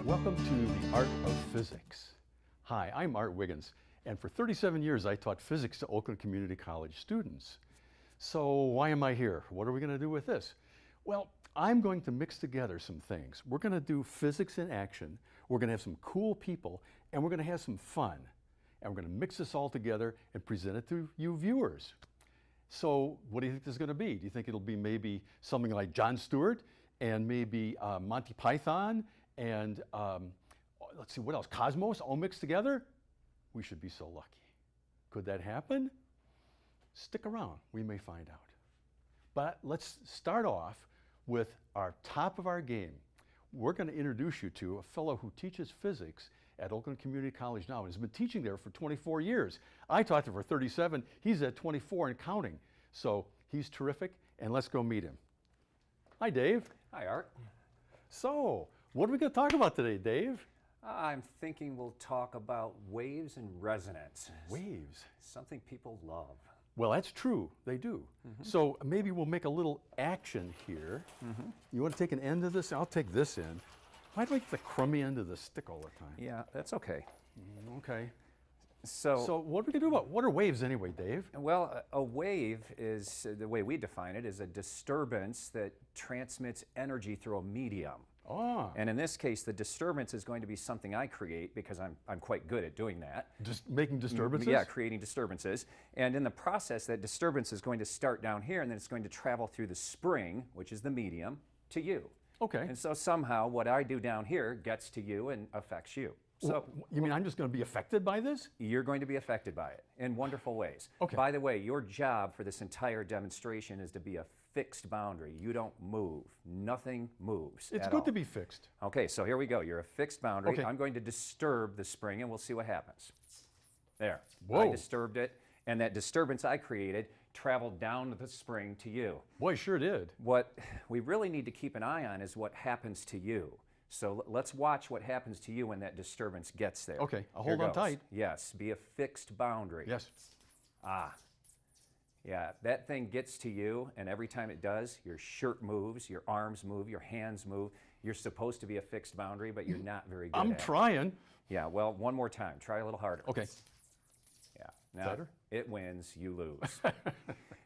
Welcome to the Art of Physics. Hi, I'm Art Wiggins, and for 37 years I taught physics to Oakland Community College students. So why am I here? What are we going to do with this? Well, I'm going to mix together some things. We're going to do physics in action, we're going to have some cool people, and we're going to have some fun. And we're going to mix this all together and present it to you viewers. So what do you think this is going to be? Do you think it'll be maybe something like Jon Stewart and maybe Monty Python and let's see, what else? Cosmos all mixed together? We should be so lucky. Could that happen? Stick around, we may find out. But let's start off with our top of our game. We're going to introduce you to a fellow who teaches physics at Oakland Community College now and has been teaching there for 24 years. I taught there for 37, he's at 24 and counting. So he's terrific, and let's go meet him. Hi, Dave. Hi, Art. So, what are we going to talk about today, Dave? I'm thinking we'll talk about waves and resonance. Waves. Something people love. Well, that's true, they do. So maybe we'll make a little action here. You want to take an end of this? I'll take this end. Why do I get the crummy end of the stick all the time? Yeah, that's okay. Okay. So what are we going to do about, what are waves anyway, Dave? well, a wave is, the way we define it, is a disturbance that transmits energy through a medium. Ah. And in this case, the disturbance is going to be something I create because I'm quite good at doing that. Just making disturbances? Yeah, creating disturbances. And in the process, that disturbance is going to start down here, and then it's going to travel through the spring, which is the medium, to you. Okay. And so somehow what I do down here gets to you and affects you. So you mean I'm just going to be affected by this? you're going to be affected by it in wonderful ways. Okay. By the way, your job for this entire demonstration is to be a fixed boundary. You don't move. Nothing moves. It's at good all. to be fixed. Okay, so here we go. You're a fixed boundary. Okay. I'm going to disturb the spring and we'll see what happens. There. Whoa. I disturbed it, and that disturbance I created traveled down the spring to you. Boy, sure did. What we really need to keep an eye on is what happens to you. So let's watch what happens to you when that disturbance gets there. Okay, I'll Here hold on goes. tight. Yes, be a fixed boundary. Yes. Ah. Yeah, that thing gets to you, and every time it does, your shirt moves, your arms move, your hands move. You're supposed to be a fixed boundary, but you're not very good I'm at it. trying. Yeah, well, one more time. Try a little harder. Okay. Yeah. Now, Better? it wins, you lose.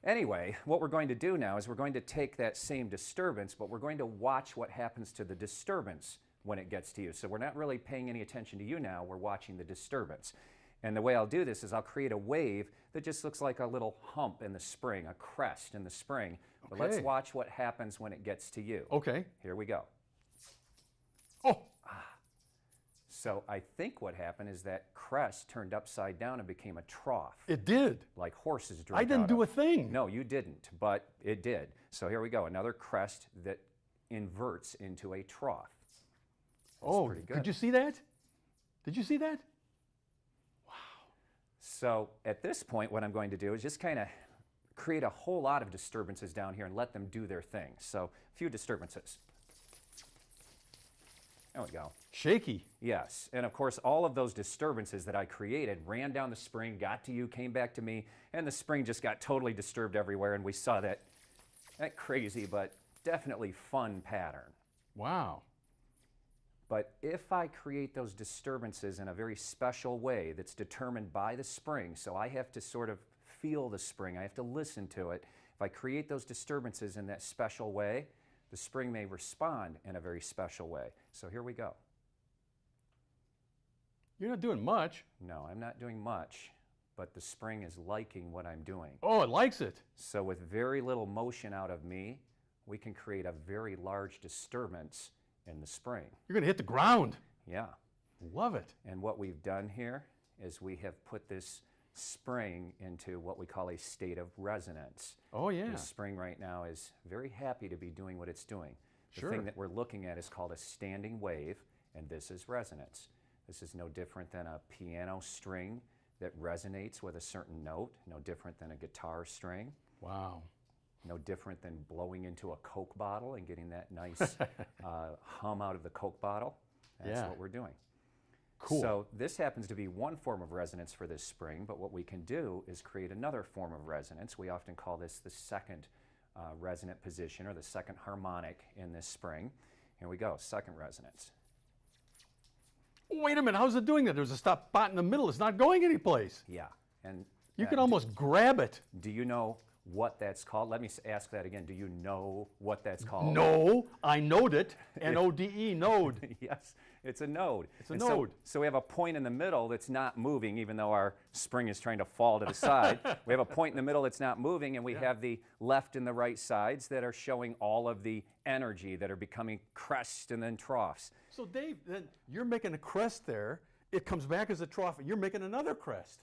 Anyway, what we're going to do now is we're going to take that same disturbance, but we're going to watch what happens to the disturbance when it gets to you. So we're not really paying any attention to you now, we're watching the disturbance. And the way I'll do this is I'll create a wave that just looks like a little hump in the spring, a crest in the spring. But let's Okay. watch what happens when it gets to you. Okay. Here we go. Oh, So I think what happened is that crest turned upside down and became a trough, it did. like horses drink I didn't out do of. a thing. No, you didn't, but it did. So here we go, another crest that inverts into a trough. Oh, pretty good. could you see that? Did you see that? So at this point, what I'm going to do is just kind of create a whole lot of disturbances down here and let them do their thing. So a few disturbances. There we go. Shaky. Yes, and of course all of those disturbances that I created ran down the spring, got to you, came back to me, and the spring just got totally disturbed everywhere, and we saw that crazy but definitely fun pattern. Wow. But if I create those disturbances in a very special way that's determined by the spring, so I have to sort of feel the spring, I have to listen to it. If I create those disturbances in that special way, the spring may respond in a very special way. So here we go. You're not doing much. No, I'm not doing much, but the spring is liking what I'm doing. Oh, it likes it. So with very little motion out of me, we can create a very large disturbance in the spring. You're going to hit the ground. Yeah. Love it. And what we've done here is we have put this spring into what we call a state of resonance. Oh, yeah. The spring right now is very happy to be doing what it's doing. The Sure. thing that we're looking at is called a standing wave, and this is resonance. This is no different than a piano string that resonates with a certain note, no different than a guitar string, Wow. no different than blowing into a Coke bottle and getting that nice hum out of the Coke bottle. That's Yeah. what we're doing. Cool. So this happens to be one form of resonance for this spring, but what we can do is create another form of resonance. We often call this the second resonant position or the second harmonic in this spring. Here we go, second resonance. Wait a minute, how's it doing that? There's a spot in the middle. It's not going anyplace. Yeah. And You can almost grab it. do you know what that's called? Let me ask that again. Do you know what that's called? No, I knowed it. N-O-D-E, node. Yes, it's a node. It's a node. So we have a point in the middle that's not moving, even though our spring is trying to fall to the side. We have a point in the middle that's not moving, and we have the left and the right sides that are showing all of the energy that are becoming crests and then troughs. So Dave, then you're making a crest there. It comes back as a trough, and you're making another crest.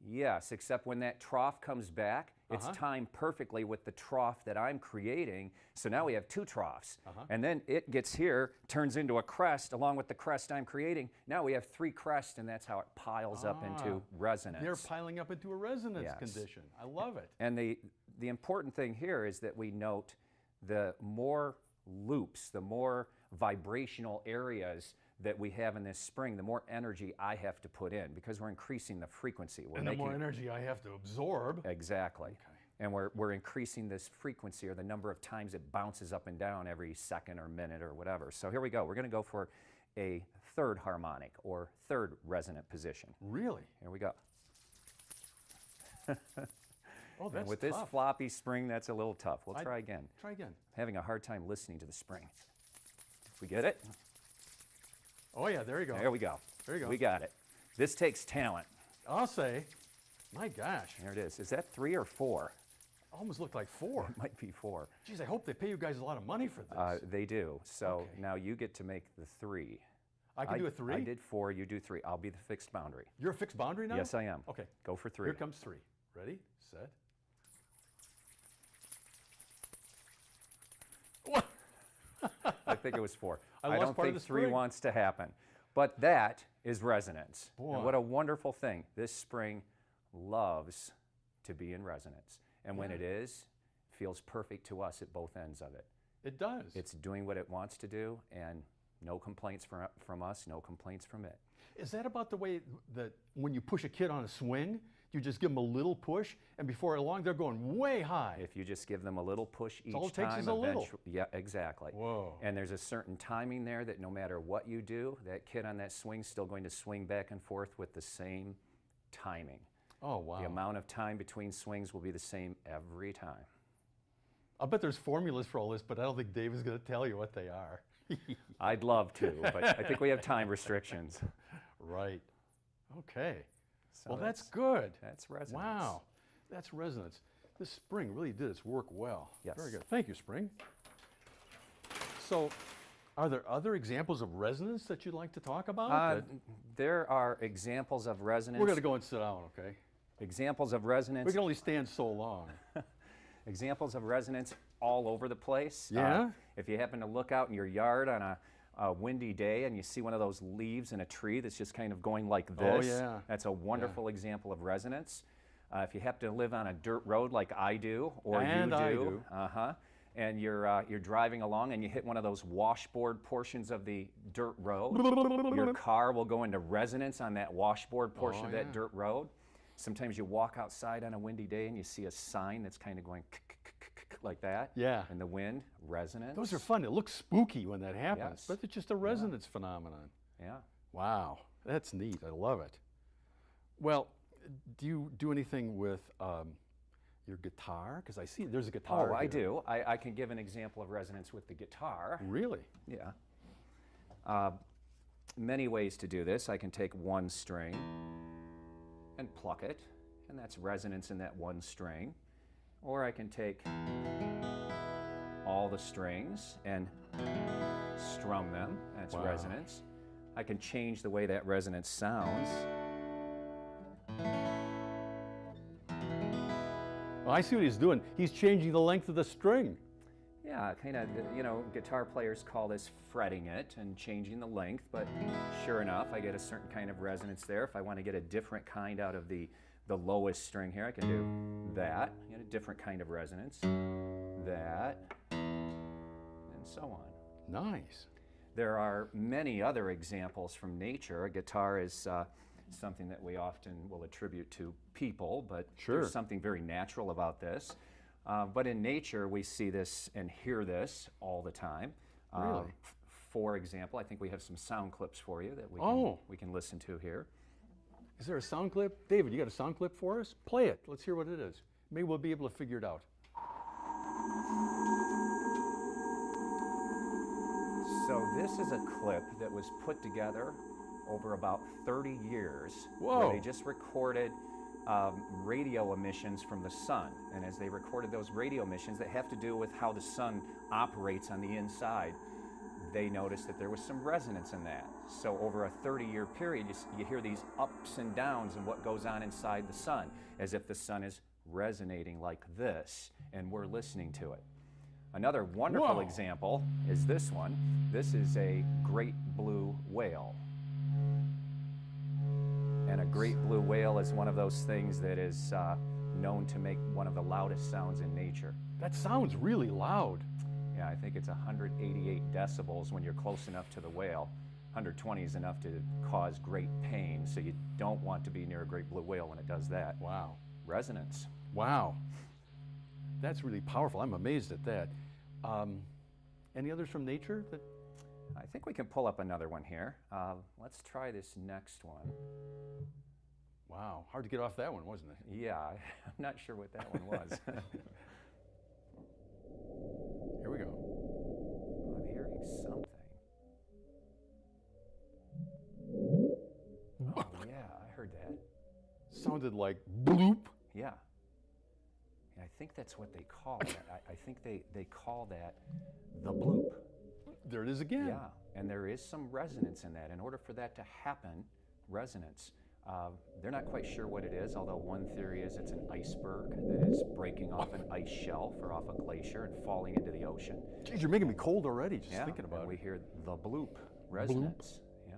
Yes, except when that trough comes back, it's timed perfectly with the trough that I'm creating. So now we have two troughs. And then it gets here, turns into a crest along with the crest I'm creating. Now we have three crests, and that's how it piles up into resonance. They're piling up into a resonance condition. I love it. And the important thing here is that we note the more loops, the more vibrational areas that we have in this spring, the more energy I have to put in, because we're increasing the frequency. And the more energy I have to absorb. Exactly. Okay. And we're increasing this frequency, or the number of times it bounces up and down every second or minute or whatever. So here we go. We're going to go for a third harmonic, or third resonant position. Really? Here we go. Oh, that's And with tough. this floppy spring, that's a little tough. We'll try again. Try again. Having a hard time listening to the spring. If we get it. Oh, yeah, there you go. There we go. There you go. We got it. This takes talent. I'll say, my gosh, There it is. Is that 3 or 4? almost looked like 4. It might be 4. Geez, I hope they pay you guys a lot of money for this. They do. So now you get to make the 3. I can do a 3? I did 4. You do 3. I'll be the fixed boundary. You're a fixed boundary now? Yes, I am. Okay. Go for 3. Here comes 3. Ready, set. What? I think it was 4. I I lost don't part of think the 3 spring. wants to happen. But that is resonance. Boy. And what a wonderful thing. This spring loves to be in resonance. And when it is, feels perfect to us at both ends of it. It does. It's doing what it wants to do, and no complaints from us, no complaints from it. Is that about the way that when you push a kid on a swing, you just give them a little push, and before long they're going way high? If you just give them a little push each all it takes time, is a little. yeah, exactly. Whoa. And there's a certain timing there that no matter what you do, that kid on that swing's still going to swing back and forth with the same timing. Oh, wow. The amount of time between swings will be the same every time. I bet there's formulas for all this, but I don't think Dave is going to tell you what they are. I'd love to, but I think we have time restrictions. Right. Okay. So Well, that's good. That's resonance. Wow. That's resonance. This spring really did its work well. Yes. Very good. Thank you, spring. So, are there other examples of resonance that you'd like to talk about? There are examples of resonance. We're going to go and sit down, okay? Examples of resonance. We can only stand so long. Examples of resonance all over the place. Yeah? If you happen to look out in your yard on a windy day and you see one of those leaves in a tree that's just kind of going like this, yeah. that's a wonderful example of resonance. If you happen to live on a dirt road like I do, or And you I do, and you're driving along and you hit one of those washboard portions of the dirt road, your car will go into resonance on that washboard portion of that dirt road. Sometimes you walk outside on a windy day and you see a sign that's kind of going like that. Yeah. In the wind, resonance. Those are fun. It looks spooky when that happens, Yes. but it's just a resonance phenomenon. Yeah. Wow, that's neat. I love it. Well, do you do anything with your guitar? Because I see there's a guitar. Oh, I here. do. I can give an example of resonance with the guitar. Really? Yeah. Many ways to do this. I can take one string and pluck it, and that's resonance in that one string. Or I can take all the strings and strum them. That's resonance. I can change the way that resonance sounds. Well, I see what he's doing. He's changing the length of the string. Yeah, kind of, guitar players call this fretting it and changing the length, but sure enough, I get a certain kind of resonance there. If I want to get a different kind out of the lowest string here, I can do that, get a different kind of resonance, that, and so on. Nice. There are many other examples from nature. A guitar is something that we often will attribute to people, but there's something very natural about this. But in nature, we see this and hear this all the time. Really? for example, I think we have some sound clips for you that we can listen to here. Is there a sound clip? David, you got a sound clip for us? Play it. Let's hear what it is. Maybe we'll be able to figure it out. So this is a clip that was put together over about 30 years. Whoa. Where they just recorded radio emissions from the sun. And as they recorded those radio emissions that have to do with how the sun operates on the inside, they noticed that there was some resonance in that. So over a 30-year period, you hear these ups and downs in what goes on inside the sun, as if the sun is resonating like this, and we're listening to it. Another wonderful example is this one. This is a great blue whale. And a great blue whale is one of those things that is known to make one of the loudest sounds in nature. That sounds really loud. Yeah, I think it's 188 decibels when you're close enough to the whale. 120 is enough to cause great pain, so you don't want to be near a great blue whale when it does that. Wow. Resonance. Wow. That's really powerful. I'm amazed at that. Any others from nature? I think we can pull up another one here. Let's try this next one. Wow, hard to get off that one, wasn't it? Yeah, I'm not sure what that one was. Here we go. I'm hearing something. Oh, yeah, I heard that. Sounded like bloop. Yeah. I think that's what they call it. I think they call that the bloop. There it is again. Yeah, and there is some resonance in that. In order for that to happen, resonance, they're not quite sure what it is, although one theory is it's an iceberg that is breaking off an ice shelf or off a glacier and falling into the ocean. Geez, you're making me cold already just thinking about and we it. hear the bloop, resonance. Bloop? Yeah.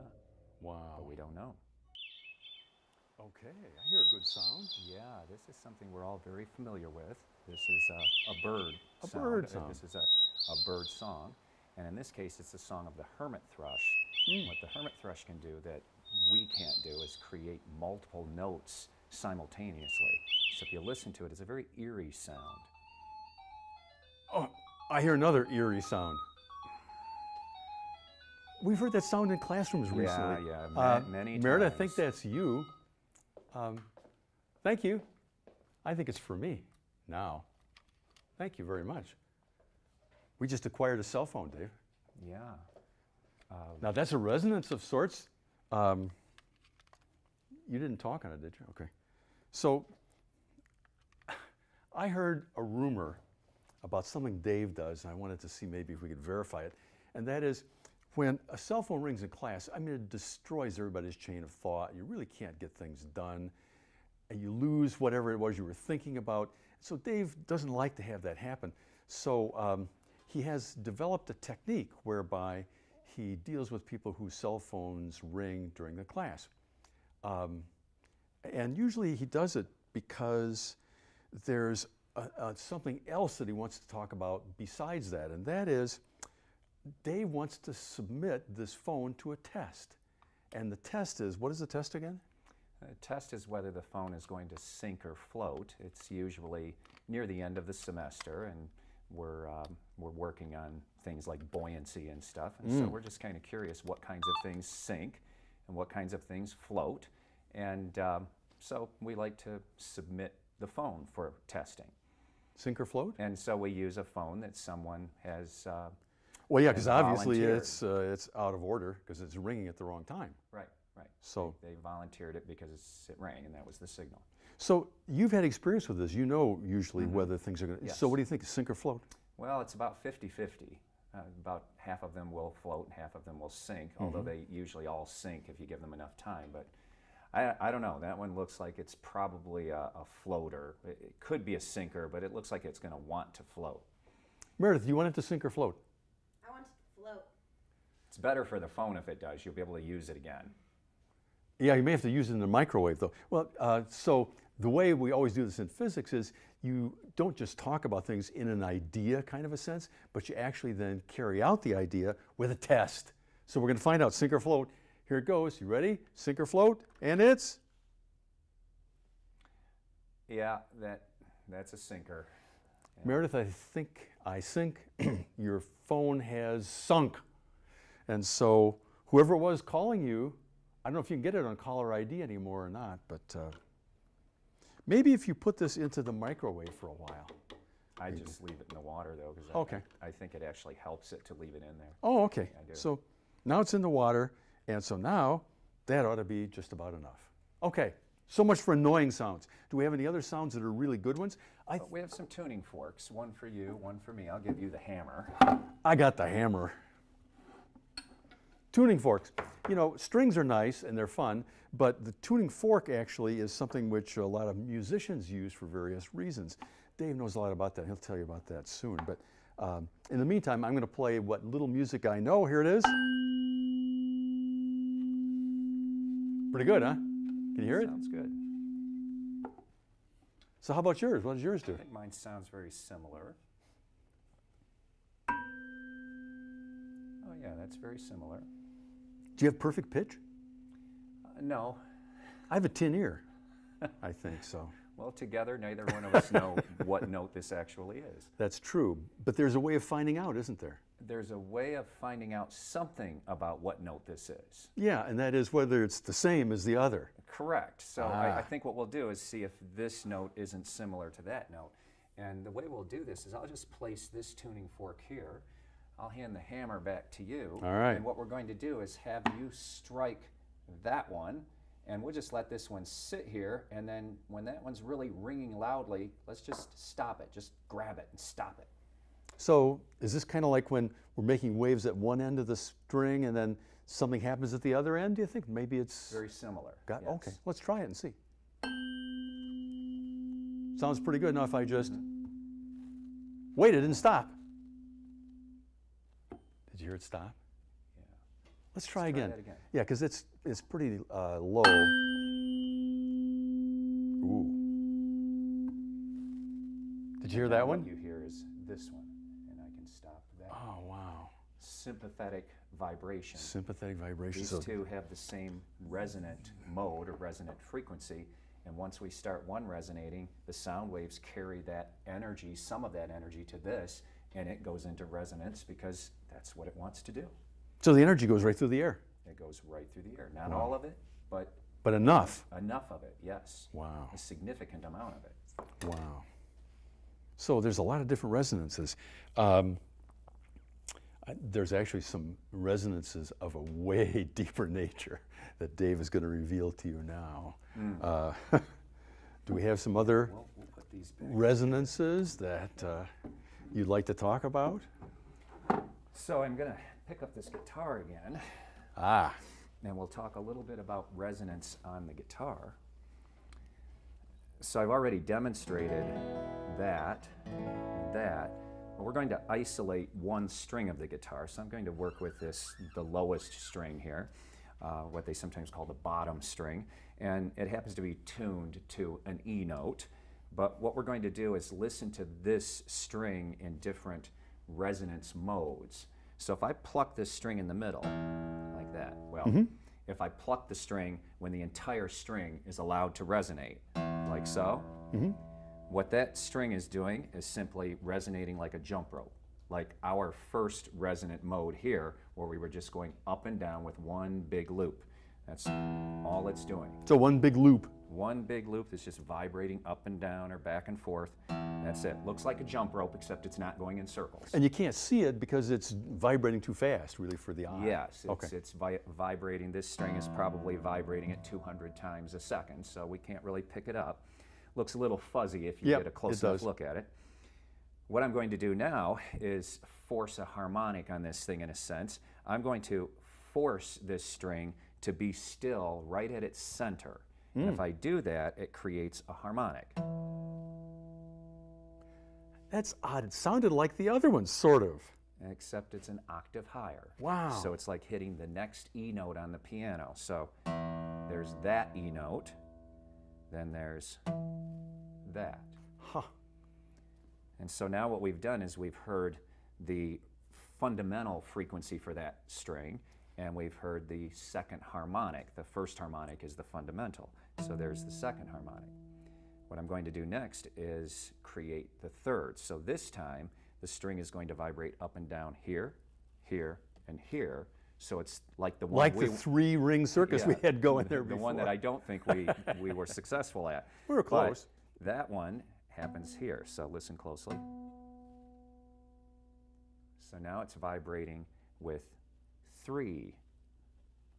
Wow. But we don't know. Okay, I hear a good sound. Yeah, this is something we're all very familiar with. This is a bird sound. Bird sound. This is a bird song. And in this case, it's the song of the hermit thrush. What the hermit thrush can do that we can't do is create multiple notes simultaneously. So if you listen to it, it's a very eerie sound. Oh, I hear another eerie sound. We've heard that sound in classrooms recently. Yeah, many times. Meredith, I think that's you. Thank you. I think it's for me now. Thank you very much. We just acquired a cell phone, Dave. Yeah. Now that's a resonance of sorts. You didn't talk on it, did you? Okay. So I heard a rumor about something Dave does, and I wanted to see maybe if we could verify it. And that is, when a cell phone rings in class, I mean, it destroys everybody's chain of thought. You really can't get things done. And you lose whatever it was you were thinking about. So Dave doesn't like to have that happen. So he has developed a technique whereby he deals with people whose cell phones ring during the class. And usually he does it because there's something else that he wants to talk about besides that, and that is Dave wants to submit this phone to a test. And the test is, what is the test again? The test is whether the phone is going to sink or float. It's usually near the end of the semester, and we're working on things like buoyancy and stuff. And so we're just kind of curious what kinds of things sink and what kinds of things float. And so we like to submit the phone for testing. Sink or float? And so we use a phone that someone has well, yeah, because obviously volunteered. it's out of order because it's ringing at the wrong time. Right, right. So they volunteered it because it rang, and that was the signal. So you've had experience with this. You know usually whether things are going to... Yes. So what do you think, sink or float? Well, it's about 50-50. About half of them will float and half of them will sink, although they usually all sink if you give them enough time. But I don't know. That one looks like it's probably a floater. It could be a sinker, but it looks like it's going to want to float. Meredith, do you want it to sink or float? I want it to float. It's better for the phone if it does. You'll be able to use it again. Yeah, you may have to use it in the microwave, though. Well, so the way we always do this in physics is you don't just talk about things in an idea kind of a sense, but you actually then carry out the idea with a test. So we're going to find out, sink or float. Here it goes. You ready? Sink or float? And it's? Yeah, that's a sinker. Yeah. Meredith, I think I sink. Your phone has sunk. And so whoever it was calling you, I don't know if you can get it on caller ID anymore or not, but maybe if you put this into the microwave for a while. I just leave it in the water though, because Okay. I think it actually helps it to leave it in there. Oh, okay. I do. So now it's in the water, and so now that ought to be just about enough. Okay, so much for annoying sounds. Do we have any other sounds that are really good ones? We have some tuning forks, one for you, one for me. I'll give you the hammer. I got the hammer. Tuning forks. You know, strings are nice and they're fun, but the tuning fork actually is something which a lot of musicians use for various reasons. Dave knows a lot about that. He'll tell you about that soon. But in the meantime, I'm going to play what little music I know. Here it is. Pretty good, huh? Can you hear it? Sounds good. So how about yours? What does yours do? I think mine sounds very similar. Oh yeah, that's very similar. Do you have perfect pitch? No. I have a tin ear. I think so. Well, together, neither one of us know what note this actually is. That's true. But there's a way of finding out, isn't there? There's a way of finding out something about what note this is. Yeah, and that is whether it's the same as the other. Correct. So Ah. I think what we'll do is see if this note isn't similar to that note. And the way we'll do this is I'll just place this tuning fork here. I'll hand the hammer back to you. All right. And what we're going to do is have you strike that one, and we'll just let this one sit here, and then when that one's really ringing loudly, let's just stop it. Just grab it and stop it. So is this kind of like when we're making waves at one end of the string and then something happens at the other end, do you think? Maybe it's... Very similar. Got, yes. Okay, let's try it and see. Sounds pretty good. Now if I just... Wait, it didn't stop. Did you hear it stop? Yeah. Let's try Let's again. that again. Yeah, because it's pretty low. Ooh. Did you hear that one? What you hear is this one, and I can stop that. Oh, wow. Sympathetic vibration. Sympathetic vibration. These So two have the same resonant mode or resonant frequency, and once we start one resonating, the sound waves carry that energy, some of that energy to this, and it goes into resonance because that's what it wants to do. so the energy goes right through the air. It goes right through the air. Not Wow. all of it, but But enough. enough of it, yes. Wow. A significant amount of it. Wow. So there's a lot of different resonances. There's actually some resonances of a way deeper nature that Dave is going to reveal to you now. Do we have some other Well, we'll put these back. resonances that you'd like to talk about? So I'm going to pick up this guitar again, Ah, and we'll talk a little bit about resonance on the guitar. So I've already demonstrated that, and that. But we're going to isolate one string of the guitar. So I'm going to work with the lowest string here, what they sometimes call the bottom string. And it happens to be tuned to an E note. But what we're going to do is listen to this string in different resonance modes. So if I pluck this string in the middle, like that, well, if I pluck the string when the entire string is allowed to resonate, like so, what that string is doing is simply resonating like a jump rope, like our first resonant mode here, where we were just going up and down with one big loop. That's all it's doing. so one big loop. One big loop that's just vibrating up and down or back and forth. That's it. Looks like a jump rope, except it's not going in circles. And you can't see it because it's vibrating too fast, really, for the eye. Yes, Okay. it's vibrating. This string is probably vibrating at 200 times a second, so we can't really pick it up. Looks a little fuzzy if you Yep, get a close it enough does. look at it. What I'm going to do now is force a harmonic on this thing in a sense. I'm going to force this string to be still right at its center. And if I do that, it creates a harmonic. That's odd. It sounded like the other one, sort of. Except it's an octave higher. Wow. So it's like hitting the next E note on the piano. So there's that E note, then there's that. Huh. And so now what we've done is we've heard the fundamental frequency for that string, and we've heard the second harmonic. The first harmonic is the fundamental. So there's the second harmonic. What I'm going to do next is create the third. So this time, the string is going to vibrate up and down here, here, and here. So it's like the one Like the three-ring circus we had going there before. The one that I don't think we were successful at. We were close. But that one happens here, so listen closely. So now it's vibrating with 3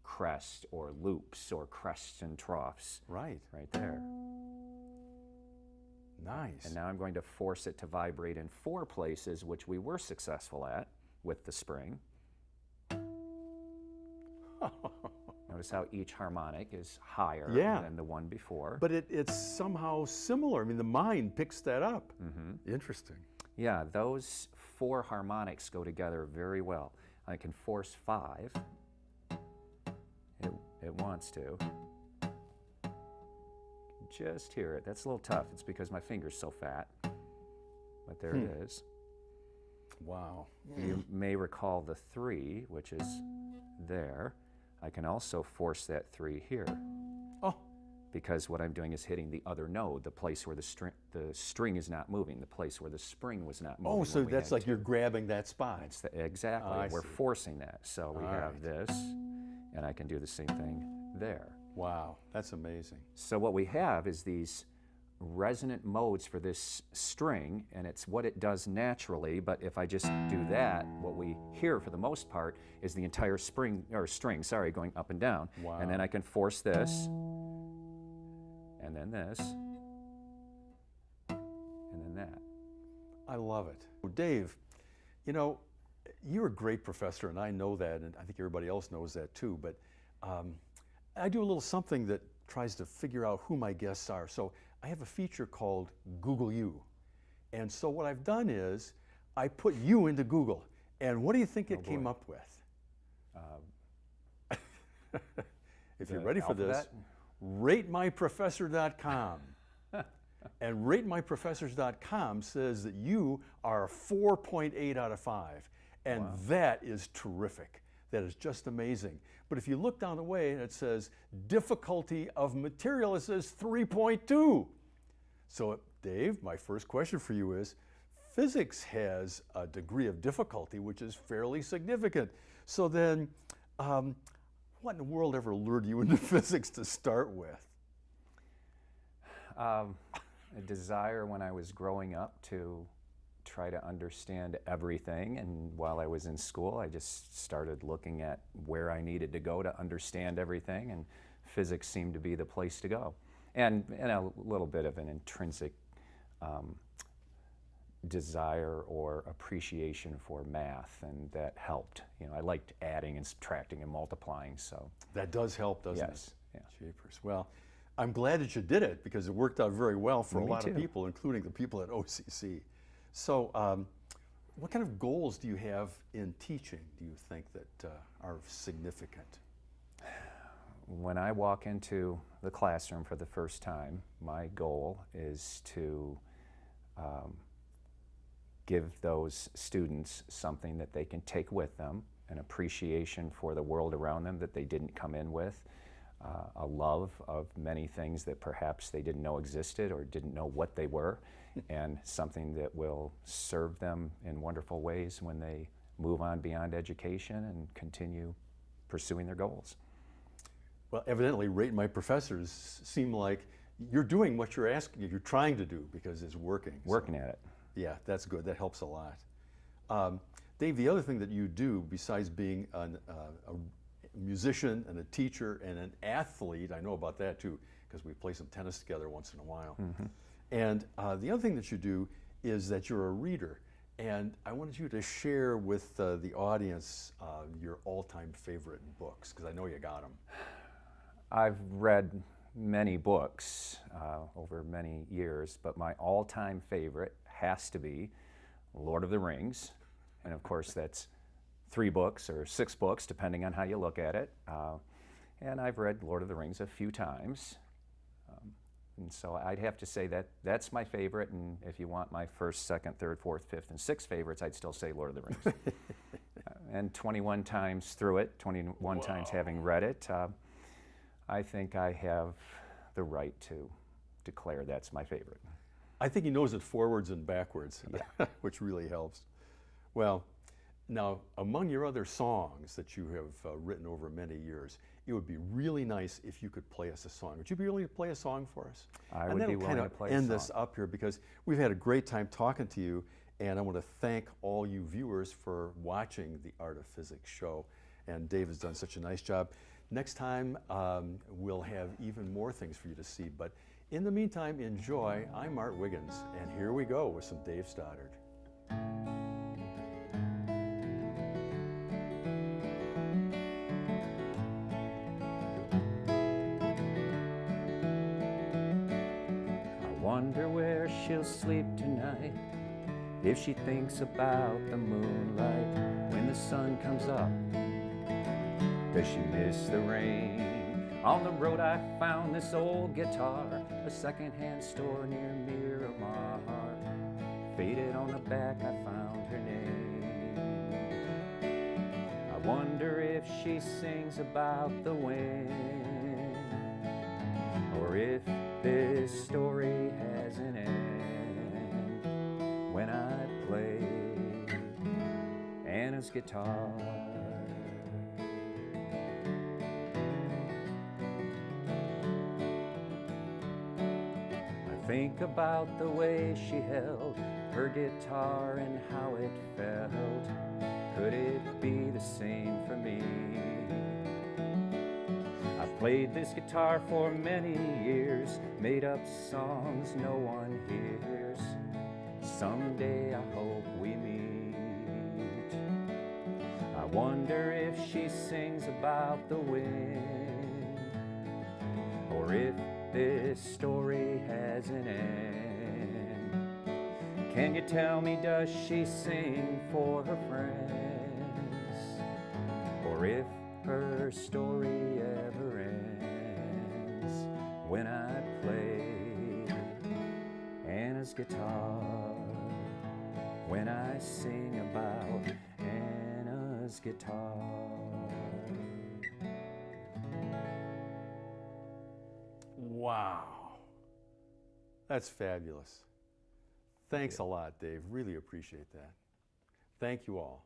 crests or loops or crests and troughs. Right. Right there. Nice. And now I'm going to force it to vibrate in 4 places, which we were successful at with the spring. Notice how each harmonic is higher than the one before. But it's somehow similar. I mean, the mind picks that up. Interesting. Yeah, those 4 harmonics go together very well. I can force 5. It wants to. Just hear it. That's a little tough. It's because my finger's so fat. But there it is. Wow. You may recall the 3, which is there. I can also force that 3 here. Oh. Because what I'm doing is hitting the other node, the place where the string is not moving, the place where the spring was not moving. Oh, so that's like you're grabbing that spot. Exactly. We're forcing that. So we have this, and I can do the same thing there. Wow, that's amazing. So what we have is these resonant modes for this string, and it's what it does naturally, but if I just do that, what we hear for the most part is the entire string going up and down. Wow. And then I can force this, and then this, and then that. I love it. Well, Dave, you know, you're a great professor, and I know that, and I think everybody else knows that too, but I do a little something that tries to figure out who my guests are. So I have a feature called Google You. And so what I've done is I put you into Google. And what do you think it came up with? If you're ready for this, ratemyprofessor.com. And ratemyprofessors.com says that you are a 4.8 out of 5. And Wow. That is terrific. That is just amazing. But if you look down the way and it says difficulty of material, it says 3.2. So Dave, my first question for you is, physics has a degree of difficulty which is fairly significant. So then, what in the world ever lured you into physics to start with? A desire when I was growing up to try to understand everything, and while I was in school I just started looking at where I needed to go to understand everything, and physics seemed to be the place to go. And a little bit of an intrinsic desire or appreciation for math, and that helped. You know, I liked adding and subtracting and multiplying, so. That does help, doesn't it? Yes. Yeah. Jeepers. Well, I'm glad that you did it because it worked out very well for a lot of too. people, including the people at OCC. So what kind of goals do you have in teaching, do you think, that are significant? When I walk into the classroom for the first time, my goal is to give those students something that they can take with them, an appreciation for the world around them that they didn't come in with, a love of many things that perhaps they didn't know existed or didn't know what they were, and something that will serve them in wonderful ways when they move on beyond education and continue pursuing their goals. Well, evidently, Rate My Professors seem like you're doing what you're asking, you're trying to do because it's working. Working at it. Yeah, that's good. That helps a lot. Dave, the other thing that you do besides being a musician and a teacher and an athlete, I know about that too because we play some tennis together once in a while. Mm-hmm. And the other thing that you do is that you're a reader. And I wanted you to share with the audience your all-time favorite books, because I know you got them. I've read many books over many years, but my all-time favorite has to be Lord of the Rings. And of course, that's 3 books or 6 books, depending on how you look at it. And I've read Lord of the Rings a few times. And so I'd have to say that that's my favorite, and if you want my first, second, third, fourth, fifth, and sixth favorites, I'd still say Lord of the Rings. And 21 times through it, 21 times having read it, I think I have the right to declare that's my favorite. I think he knows it forwards and backwards, Yeah. which really helps. Well, Now, among your other songs that you have written over many years, it would be really nice if you could play us a song. Would you be willing to play a song for us? I would be willing to play a song. And then end this up here because we've had a great time talking to you, and I want to thank all you viewers for watching the Art of Physics show. And Dave has done such a nice job. Next time, we'll have even more things for you to see. But in the meantime, enjoy. I'm Art Wiggins, and here we go with some Dave Stoddard. Wonder where she'll sleep tonight, if she thinks about the moonlight when the sun comes up. Does she miss the rain? On the road I found this old guitar, a secondhand store near Miramar. Faded on the back I found her name. I wonder if she sings about the wind, or if this story has an end when I play Anna's guitar. I think about the way she held her guitar and how it felt. Could it be the same for me? I've played this guitar for many years, made up songs no one hears. Someday I hope we meet. I wonder if she sings about the wind, or if this story has an end. Can you tell me, does she sing for her friends, or if her story ever ends when I play Anna's guitar, when I sing about Anna's guitar? Wow. That's fabulous. Thanks a lot, Dave. Really appreciate that. Thank you all.